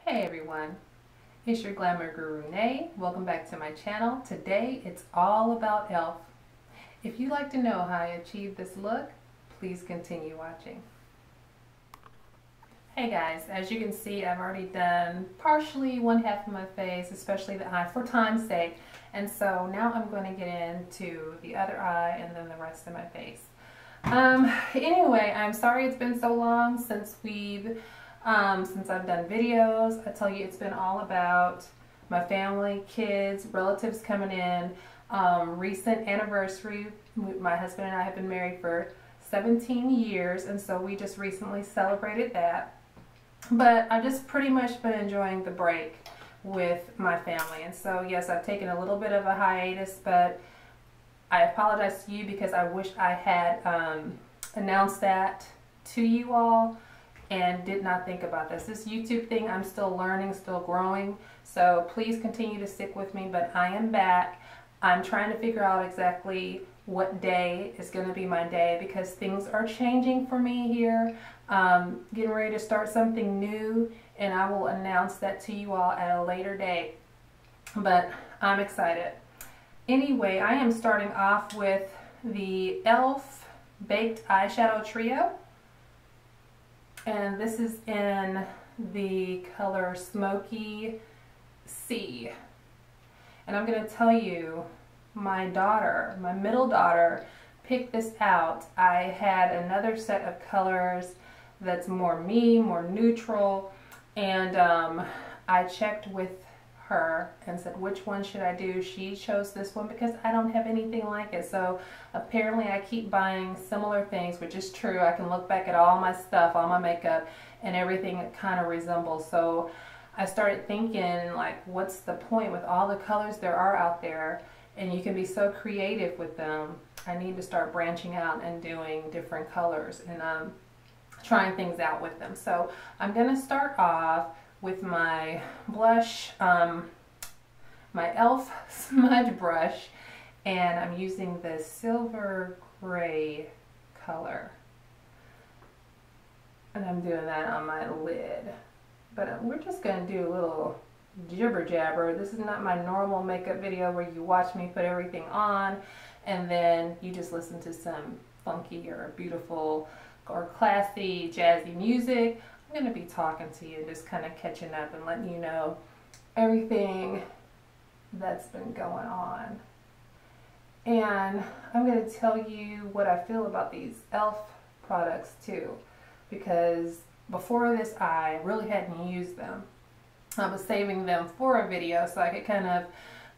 Hey everyone, it's your Glamour Guru Nay. Welcome back to my channel. Today it's all about e.l.f. If you'd like to know how I achieved this look, please continue watching. Hey guys, as you can see, I've already done partially one half of my face, especially the eye, for time's sake. And so now I'm going to get into the other eye and then the rest of my face. Anyway, I'm sorry it's been so long since I've done videos. I tell you, it's been all about my family, kids, relatives coming in, recent anniversary. My husband and I have been married for 17 years, and so we just recently celebrated that. But I've just pretty much been enjoying the break with my family. And so yes, I've taken a little bit of a hiatus, but I apologize to you because I wish I had announced that to you all and did not think about this. This YouTube thing, I'm still learning, still growing, so please continue to stick with me. But I am back. I'm trying to figure out exactly what day is going to be my day because things are changing for me here. Getting ready to start something new, and I will announce that to you all at a later date. But I'm excited. Anyway, I am starting off with the e.l.f. Baked Eyeshadow Trio. And this is in the color Smokey C. And I'm going to tell you, my daughter, my middle daughter, picked this out. I had another set of colors that's more me, more neutral, and I checked with her and said, which one should I do? She chose this one because I don't have anything like it. So apparently I keep buying similar things, which is true. I can look back at all my stuff, all my makeup, and everything kind of resembles. So I started thinking, like, what's the point with all the colors there are out there, and you can be so creative with them. I need to start branching out and doing different colors and trying things out with them. So I'm going to start off with my blush, my e.l.f. Smudge brush, and I'm using the silver gray color, and I'm doing that on my lid. But we're just going to do a little jibber jabber. This is not my normal makeup video where you watch me put everything on and then you just listen to some funky or beautiful or classy jazzy music. I'm going to be talking to you, just kind of catching up and letting you know everything that's been going on. And I'm going to tell you what I feel about these e.l.f. products too, because before this I really hadn't used them. I was saving them for a video so I could kind of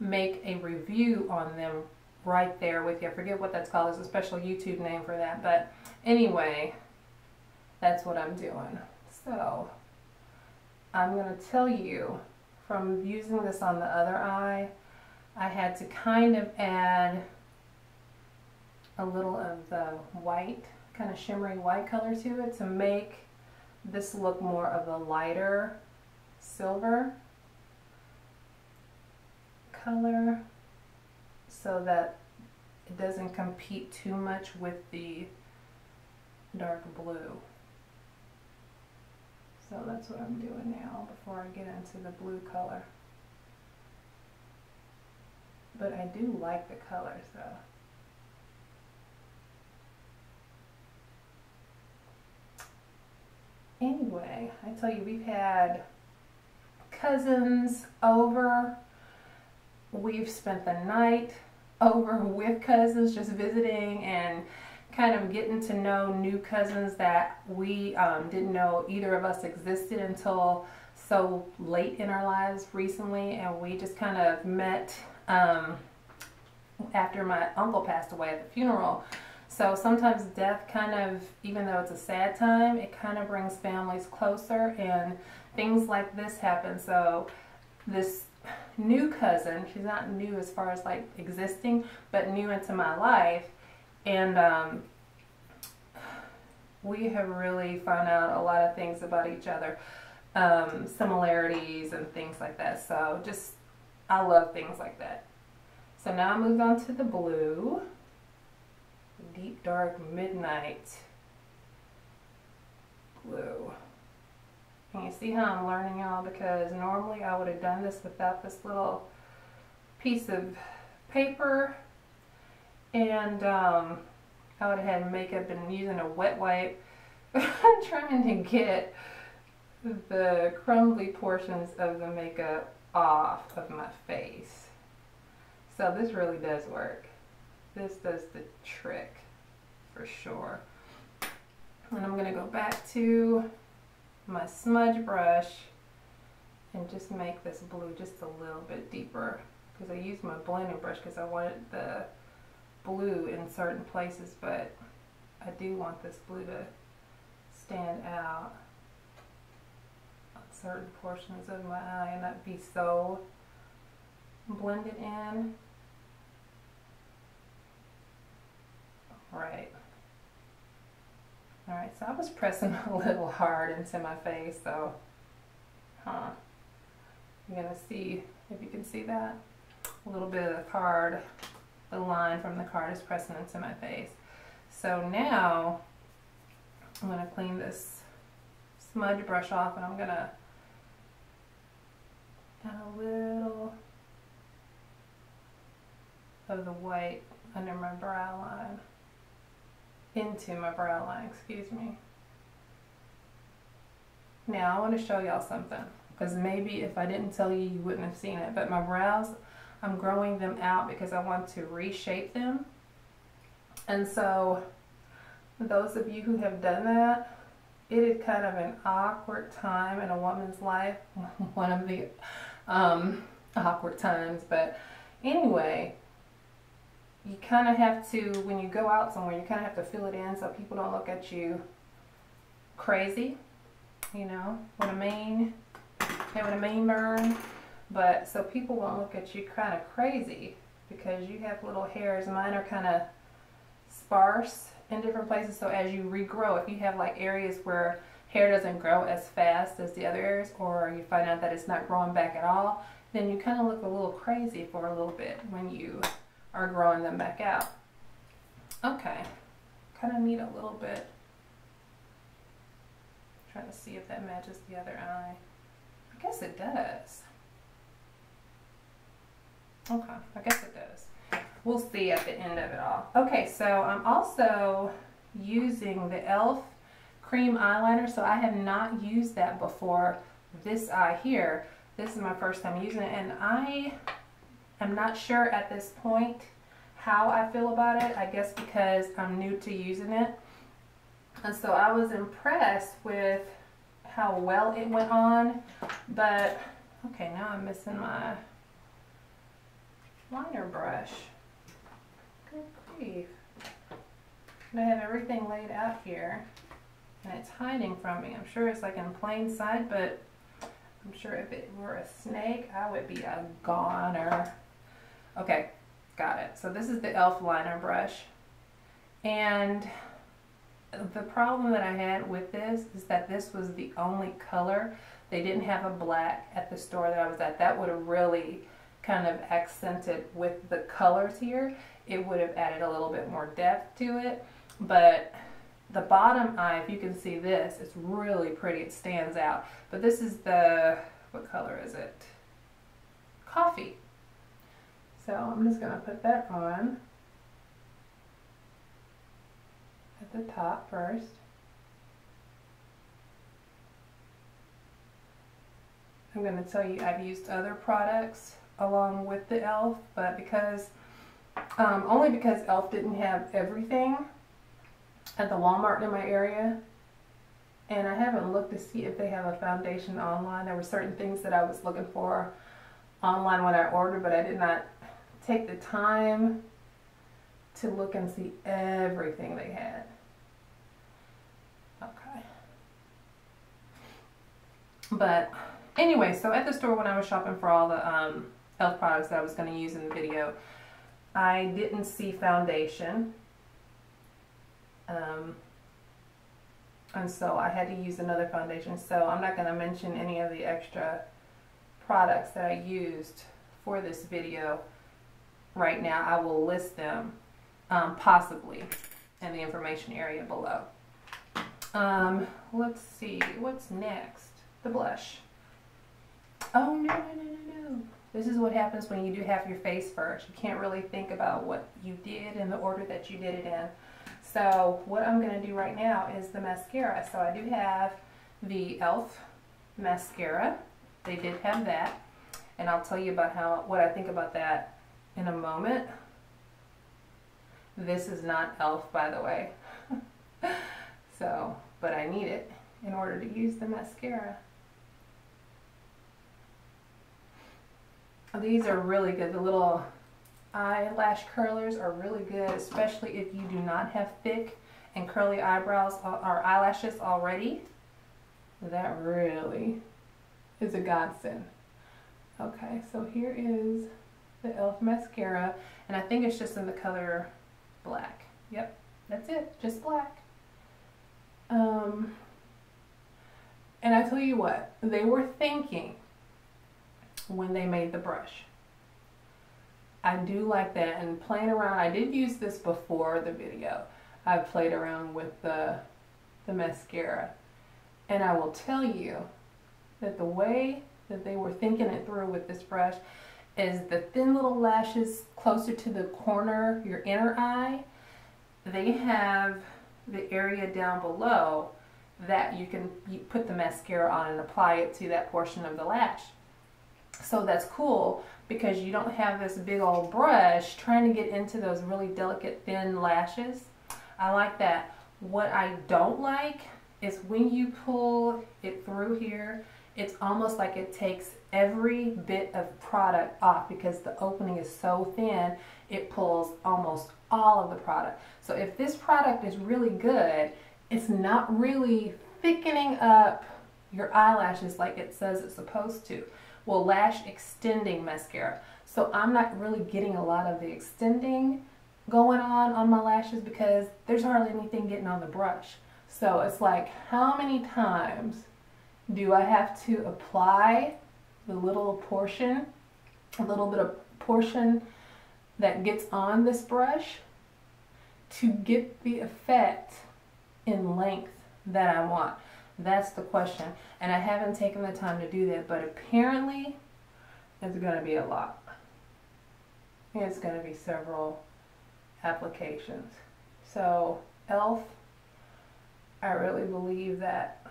make a review on them right there with you. I forget what that's called. There's a special YouTube name for that. But anyway, that's what I'm doing. So I'm going to tell you, from using this on the other eye, I had to kind of add a little of the white, kind of shimmery white color to it to make this look more of a lighter silver color, so that it doesn't compete too much with the dark blue. So that's what I'm doing now before I get into the blue color. But I do like the colors though. Anyway, I tell you, we've had cousins over. We've spent the night over with cousins, just visiting and kind of getting to know new cousins that we didn't know either of us existed until so late in our lives recently. And we just kind of met after my uncle passed away at the funeral. So sometimes death kind of, even though it's a sad time, it kind of brings families closer, and things like this happen. So this new cousin, she's not new as far as like existing, but new into my life, and we have really found out a lot of things about each other, similarities and things like that. So just, I love things like that. So now I moved on to the blue, deep dark midnight blue. Can you see how I'm learning, y'all? Because normally I would have done this without this little piece of paper, and I would have had makeup and using a wet wipe trying to get the crumbly portions of the makeup off of my face. So this really does work. This does the trick for sure. And I'm going to go back to my smudge brush and just make this blue just a little bit deeper, because I used my blending brush because I wanted the blue in certain places, but I do want this blue to stand out on certain portions of my eye and not be so blended in. Right. Alright, so I was pressing a little hard into my face, so, you're going to see, if you can see that, a little bit of the card, the line from the card is pressing into my face. So now, I'm going to clean this smudge brush off, and I'm going to add a little of the white under my brow line. Into my brow line, excuse me. Now I want to show y'all something, because maybe if I didn't tell you, you wouldn't have seen it, but my brows, I'm growing them out because I want to reshape them. And so those of you who have done that, it is kind of an awkward time in a woman's life. One of the awkward times, but anyway, you kind of have to, when you go out somewhere, you kind of have to fill it in so people don't look at you crazy, you know, with a mean burn, but so people won't look at you kind of crazy because you have little hairs. Mine are kind of sparse in different places, so as you regrow, if you have like areas where hair doesn't grow as fast as the other areas, or you find out that it's not growing back at all, then you kind of look a little crazy for a little bit when you are growing them back out. Okay, kind of need a little bit. Trying to see if that matches the other eye. I guess it does. Okay, I guess it does. We'll see at the end of it all. Okay, so I'm also using the e.l.f. cream eyeliner. So I have not used that before this eye here. This is my first time using it, and I'm not sure at this point how I feel about it. I guess because I'm new to using it. And so I was impressed with how well it went on. But, okay, now I'm missing my liner brush. Good grief. And I have everything laid out here, and it's hiding from me. I'm sure it's like in plain sight, but I'm sure if it were a snake, I would be a goner. Okay, got it. So this is the e.l.f. liner brush. And the problem that I had with this is that this was the only color. They didn't have a black at the store that I was at. That would have really kind of accented with the colors here. It would have added a little bit more depth to it. But the bottom eye, if you can see this, it's really pretty. It stands out. But this is the, what color is it? Coffee. So I'm just going to put that on at the top first. I'm going to tell you I've used other products along with the e.l.f., but because, only because e.l.f. didn't have everything at the Walmart in my area, and I haven't looked to see if they have a foundation online. There were certain things that I was looking for online when I ordered, but I did not take the time to look and see everything they had. Okay. But anyway, so at the store when I was shopping for all the e.l.f. products that I was going to use in the video, I didn't see foundation. And so I had to use another foundation. So I'm not going to mention any of the extra products that I used for this video right now. I will list them possibly in the information area below. Let's see, what's next? the blush. Oh, no, no, no, no, no. This is what happens when you do half your face first. You can't really think about what you did in the order that you did it in. So what I'm going to do right now is the mascara. So I do have the e.l.f. mascara. They did have that. And I'll tell you about what I think about that in a moment. This is not e.l.f. by the way. So, but I need it in order to use the mascara. These are really good. The little eyelash curlers are really good, especially if you do not have thick and curly eyebrows or eyelashes already. That really is a godsend. Okay, so here is the e.l.f. mascara, and I think it's just in the color black. Yep, that's it, just black. And I tell you what, they were thinking when they made the brush. I do like that, and playing around, I did use this before the video. I've played around with the mascara, and I will tell you that the way that they were thinking it through with this brush is the thin little lashes closer to the corner, your inner eye, they have the area down below that you put the mascara on and apply it to that portion of the lash. So that's cool because you don't have this big old brush trying to get into those really delicate thin lashes. I like that. What I don't like is when you pull it through here, it's almost like it takes every bit of product off because the opening is so thin, it pulls almost all of the product. So if this product is really good, it's not really thickening up your eyelashes like it says it's supposed to. Well, lash extending mascara. So I'm not really getting a lot of the extending going on my lashes because there's hardly anything getting on the brush. So it's like, how many times do I have to apply the little portion, a little bit of portion that gets on this brush to get the effect in length that I want? That's the question. And I haven't taken the time to do that, but apparently it's going to be a lot. It's going to be several applications. So e.l.f., I really believe that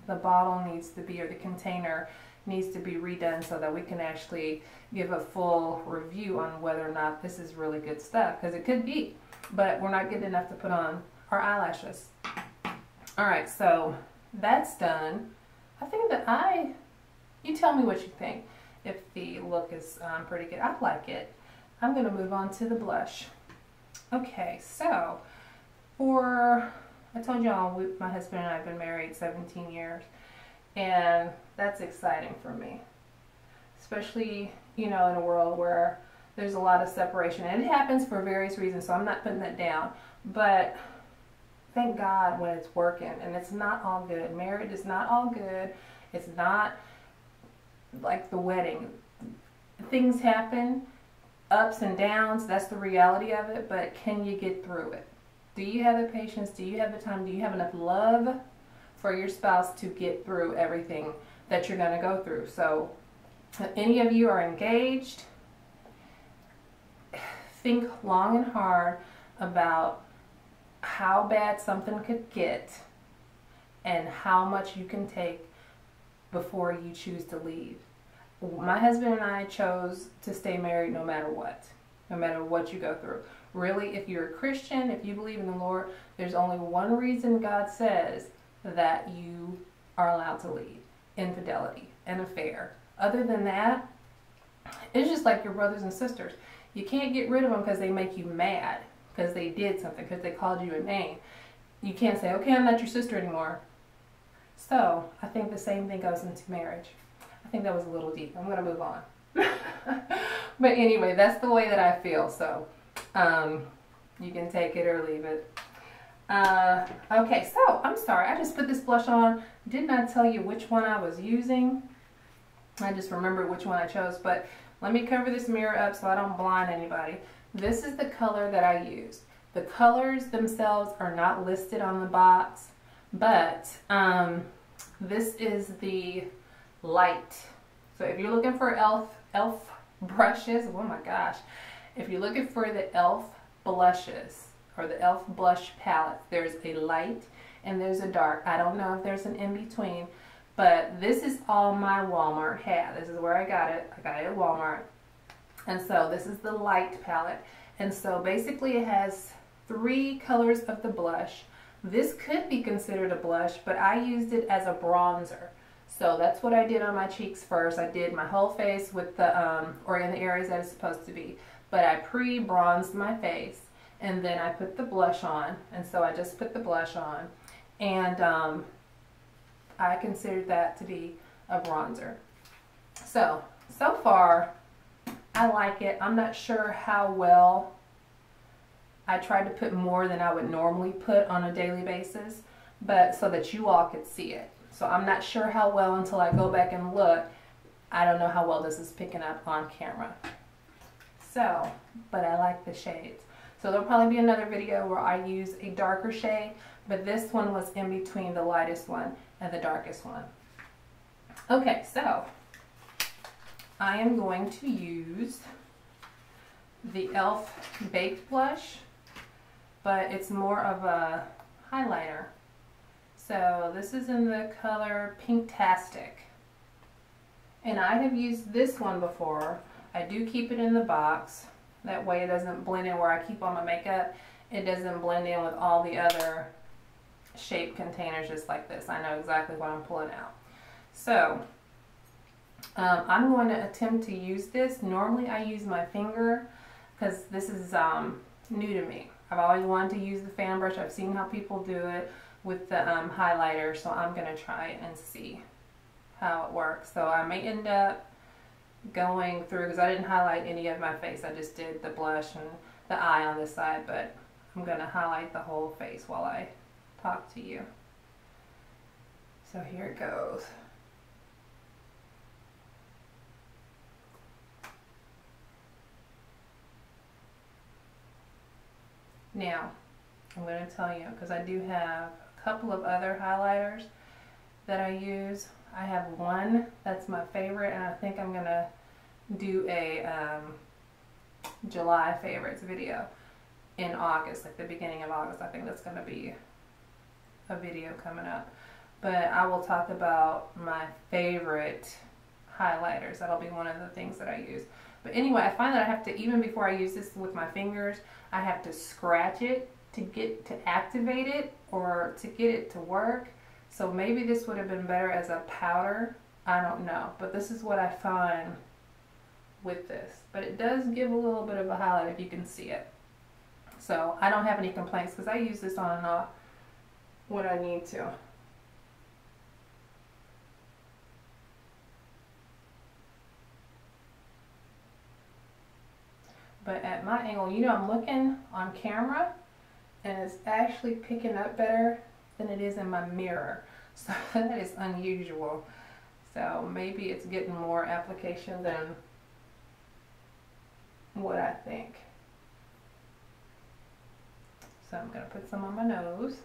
the bottle needs to be, or the container needs to be redone so that we can actually give a full review on whether or not this is really good stuff, because it could be, but we're not getting enough to put on our eyelashes. Alright, so that's done. I think that you tell me what you think. If the look is pretty good, I like it. I'm going to move on to the blush. Okay, so I told y'all my husband and I have been married 17 years, and that's exciting for me. Especially, you know, in a world where there's a lot of separation. And it happens for various reasons, so I'm not putting that down. But thank God when it's working, and it's not all good. Marriage is not all good. It's not like the wedding. Things happen, ups and downs, that's the reality of it, but can you get through it? Do you have the patience? Do you have the time? Do you have enough love for your spouse to get through everything that you're going to go through? So if any of you are engaged, think long and hard about how bad something could get and how much you can take before you choose to leave. My husband and I chose to stay married no matter what you go through. Really, if you're a Christian, if you believe in the Lord, there's only one reason God says that you are allowed to leave: infidelity, an affair. Other than that, it's just like your brothers and sisters. You can't get rid of them because they make you mad, because they did something, because they called you a name. You can't say, okay, I'm not your sister anymore. So I think the same thing goes into marriage. I think that was a little deep. I'm going to move on. But anyway, that's the way that I feel. So you can take it or leave it. Okay, so I'm sorry. I just put this blush on. Did not tell you which one I was using. I just remembered which one I chose. But let me cover this mirror up so I don't blind anybody. This is the color that I used. The colors themselves are not listed on the box, but This is the light. So if you're looking for e.l.f. brushes, oh my gosh. If you're looking for the e.l.f. blushes or the e.l.f. blush palette, there's a light and there's a dark. I don't know if there's an in-between, but this is all my Walmart had. This is where I got it. I got it at Walmart. And so this is the light palette. And so basically it has 3 colors of the blush. This could be considered a blush, but I used it as a bronzer. So that's what I did on my cheeks first. I did my whole face with the, or in the areas that it's supposed to be. But I pre-bronzed my face, and then I put the blush on. And so I just put the blush on. And I considered that to be a bronzer. So far, I like it. I'm not sure how well. I tried to put more than I would normally put on a daily basis, but so that you all could see it. So I'm not sure how well until I go back and look. I don't know how well this is picking up on camera. So, but I like the shades. So there'll probably be another video where I use a darker shade, but this one was in between the lightest one and the darkest one. Okay, so I am going to use the e.l.f. Baked Blush, but it's more of a highlighter. So this is in the color Pinktastic. And I have used this one before. I do keep it in the box. That way it doesn't blend in where I keep all my makeup. It doesn't blend in with all the other shape containers just like this. I know exactly what I'm pulling out. So I'm going to attempt to use this. Normally I use my finger because this is new to me. I've always wanted to use the fan brush. I've seen how people do it with the highlighter, so I'm going to try it and see how it works. So I may end up going through, because I didn't highlight any of my face. I just did the blush and the eye on this side, but I'm going to highlight the whole face while I talk to you. So here it goes. Now, I'm going to tell you, because I do have a couple of other highlighters that I use. I have one that's my favorite, and I think I'm going to do a July favorites video in August, like the beginning of August. I think that's going to be a video coming up. But I will talk about my favorite highlighters. That'll be one of the things that I use. But anyway, I find that I have to, even before I use this with my fingers, I have to scratch it to get to activate it or to get it to work. So maybe this would have been better as a powder. I don't know. But this is what I find with this. But it does give a little bit of a highlight if you can see it. So I don't have any complaints because I use this on and off when I need to. But at my angle, you know, I'm looking on camera and it's actually picking up better than it is in my mirror. So that is unusual. So maybe it's getting more application than what I think. So I'm going to put some on my nose.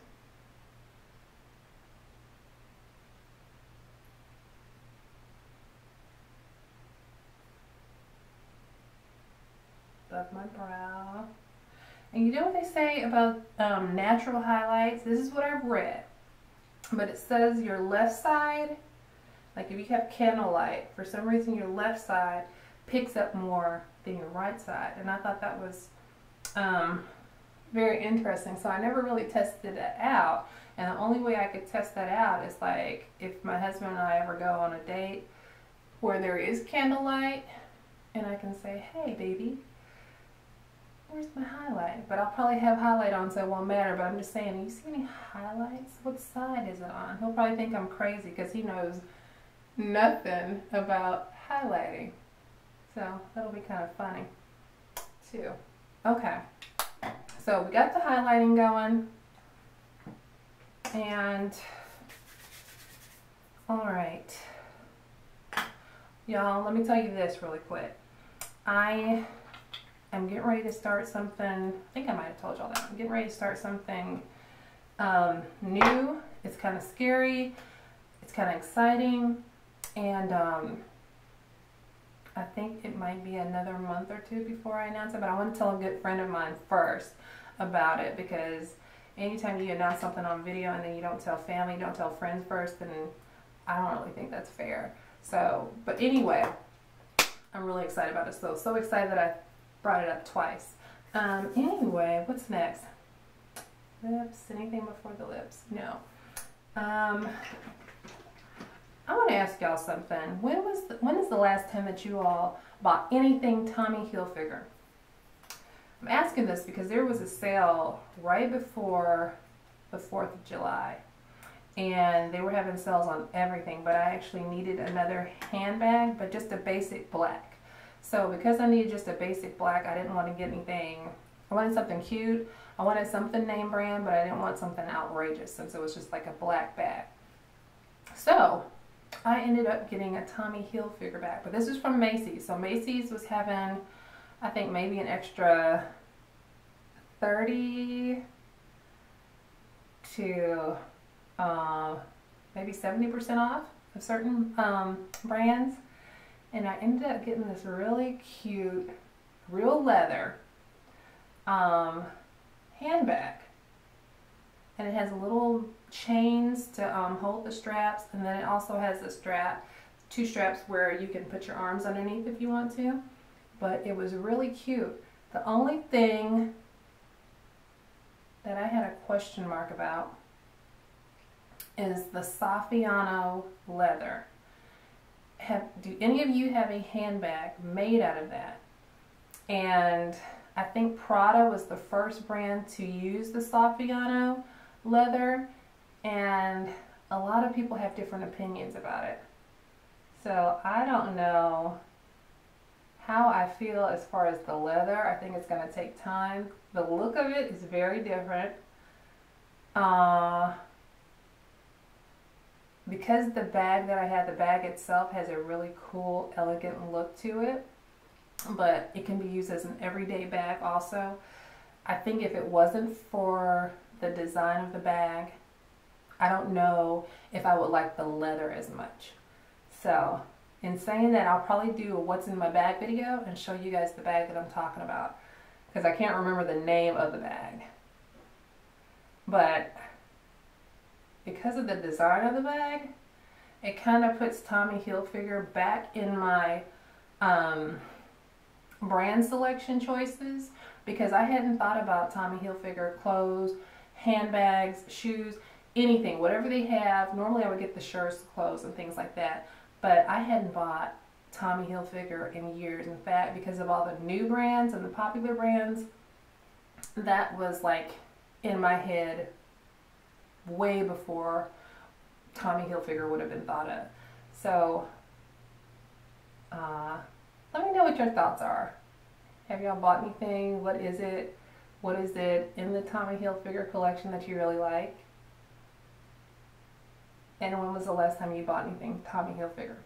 Above my brow. And you know what they say about natural highlights? This is what I've read. But it says your left side, like if you have candlelight, for some reason your left side picks up more than your right side. And I thought that was very interesting. So I never really tested it out. And the only way I could test that out is like if my husband and I ever go on a date where there is candlelight and I can say, hey baby, where's my highlight? But I'll probably have highlight on so it won't matter. But I'm just saying, you see any highlights? What side is it on? He'll probably think I'm crazy because he knows nothing about highlighting. So that'll be kind of funny too. Okay, so we got the highlighting going. And alright, y'all, let me tell you this really quick. I'm getting ready to start something. I think I might have told y'all that. I'm getting ready to start something new. It's kind of scary. It's kind of exciting, and I think it might be another month or two before I announce it, but I want to tell a good friend of mine first about it, because anytime you announce something on video and then you don't tell family, don't tell friends first, then I don't really think that's fair. So, but anyway, I'm really excited about this though. So excited that I brought it up twice. Anyway, what's next? Lips, anything before the lips? No. I want to ask y'all something. When is the last time that you all bought anything Tommy Hilfiger? I'm asking this because there was a sale right before the 4th of July, and they were having sales on everything, but I actually needed another handbag, but just a basic black. So because I needed just a basic black, I didn't want to get anything. I wanted something cute. I wanted something name brand, but I didn't want something outrageous since it was just like a black bag. So I ended up getting a Tommy Hilfiger bag, but this is from Macy's. So Macy's was having, I think, maybe an extra 30 to maybe 70% off of certain brands, and I ended up getting this really cute, real leather handbag, and it has little chains to hold the straps, and then it also has a strap, two straps where you can put your arms underneath if you want to. But it was really cute. The only thing that I had a question mark about is the Saffiano leather. Do any of you have a handbag made out of that? And I think Prada was the first brand to use the Saffiano leather, and a lot of people have different opinions about it. So I don't know how I feel as far as the leather. I think it's going to take time. The look of it is very different. Because the bag that I had, the bag itself has a really cool, elegant look to it, but it can be used as an everyday bag also. I think if it wasn't for the design of the bag, I don't know if I would like the leather as much. So in saying that, I'll probably do a what's in my bag video and show you guys the bag that I'm talking about, because I can't remember the name of the bag. But because of the design of the bag, it kind of puts Tommy Hilfiger back in my brand selection choices, because I hadn't thought about Tommy Hilfiger clothes, handbags, shoes, anything, whatever they have. Normally I would get the shirts, clothes, and things like that, but I hadn't bought Tommy Hilfiger in years. In fact, because of all the new brands and the popular brands, that was like in my head way before Tommy Hilfiger would have been thought of. So let me know what your thoughts are. Have y'all bought anything? What is it? What is it in the Tommy Hilfiger collection that you really like? And when was the last time you bought anything Tommy Hilfiger?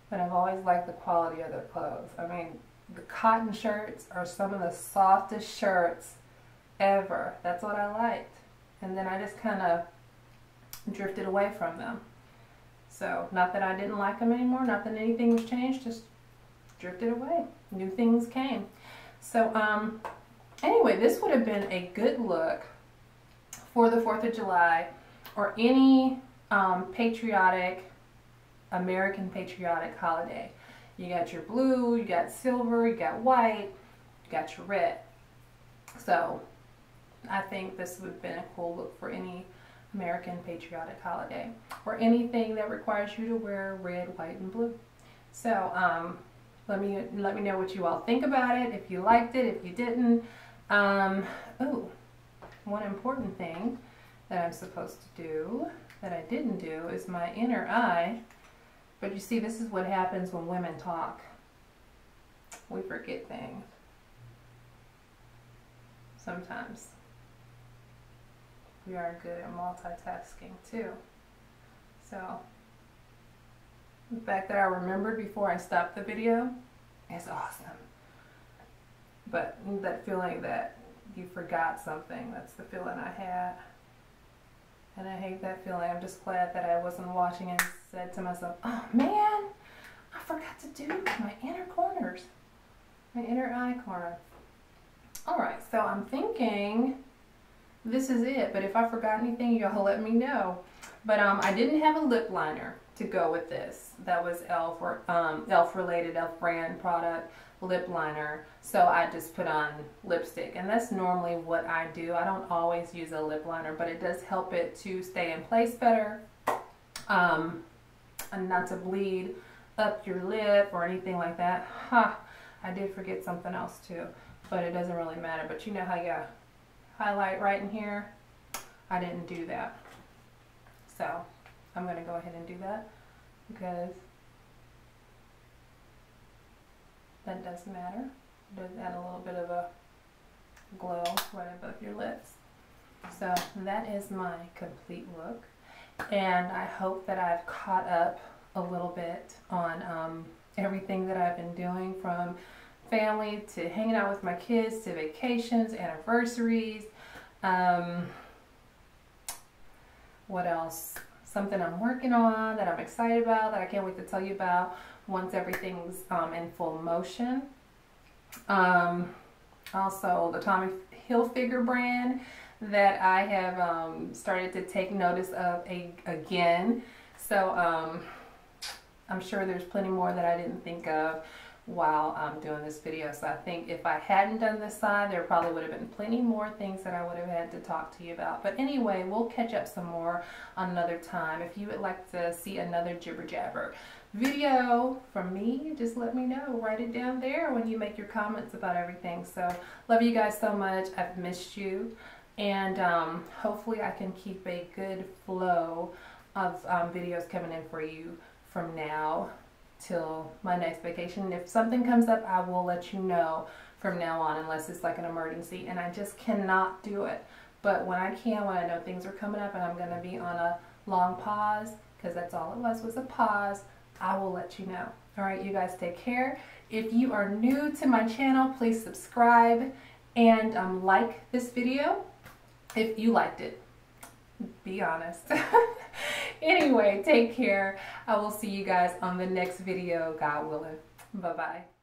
But I've always liked the quality of their clothes. I mean, the cotton shirts are some of the softest shirts ever. That's what I liked. And then I just kind of drifted away from them. So, not that I didn't like them anymore, not that anything was changed, just drifted away. New things came. So, anyway, this would have been a good look for the 4th of July or any patriotic, American patriotic holiday. You got your blue, you got silver, you got white, you got your red. So, I think this would have been a cool look for any American patriotic holiday, or anything that requires you to wear red, white, and blue. So let me know what you all think about it, if you liked it, if you didn't. Oh, one important thing that I'm supposed to do that I didn't do is my inner eye. But you see, this is what happens when women talk. We forget things sometimes. We are good at multitasking too. So the fact that I remembered before I stopped the video is awesome. But that feeling that you forgot something, that's the feeling I had. And I hate that feeling. I'm just glad that I wasn't watching and said to myself, oh man, I forgot to do my inner corners, my inner eye corner. All right, so I'm thinking this is it, but if I forgot anything, y'all let me know. But I didn't have a lip liner to go with this. That was e.l.f. or e.l.f. related, e.l.f. brand product lip liner. So I just put on lipstick, and that's normally what I do. I don't always use a lip liner, but it does help it to stay in place better, and not to bleed up your lip or anything like that. I did forget something else too, but it doesn't really matter. But you know how you highlight right in here? I didn't do that. So I'm going to go ahead and do that because that does matter. It does add a little bit of a glow right above your lips. So that is my complete look. And I hope that I've caught up a little bit on everything that I've been doing, from family to hanging out with my kids to vacations, anniversaries. What else? Something I'm working on that I'm excited about that I can't wait to tell you about once everything's in full motion. Also the Tommy Hilfiger brand that I have started to take notice of again. So I'm sure there's plenty more that I didn't think of while I'm doing this video. So I think if I hadn't done this side, there probably would have been plenty more things that I would have had to talk to you about. But anyway, we'll catch up some more on another time. If you would like to see another Jibber Jabber video from me, just let me know. Write it down there when you make your comments about everything. So love you guys so much. I've missed you. And hopefully I can keep a good flow of videos coming in for you from now till my next vacation. If something comes up, I will let you know from now on, unless it's like an emergency and I just cannot do it. But when I can, when I know things are coming up and I'm going to be on a long pause, because that's all it was a pause, I will let you know. All right, you guys take care. If you are new to my channel, please subscribe and like this video if you liked it. Be honest. Anyway, take care. I will see you guys on the next video, God willing. Bye-bye.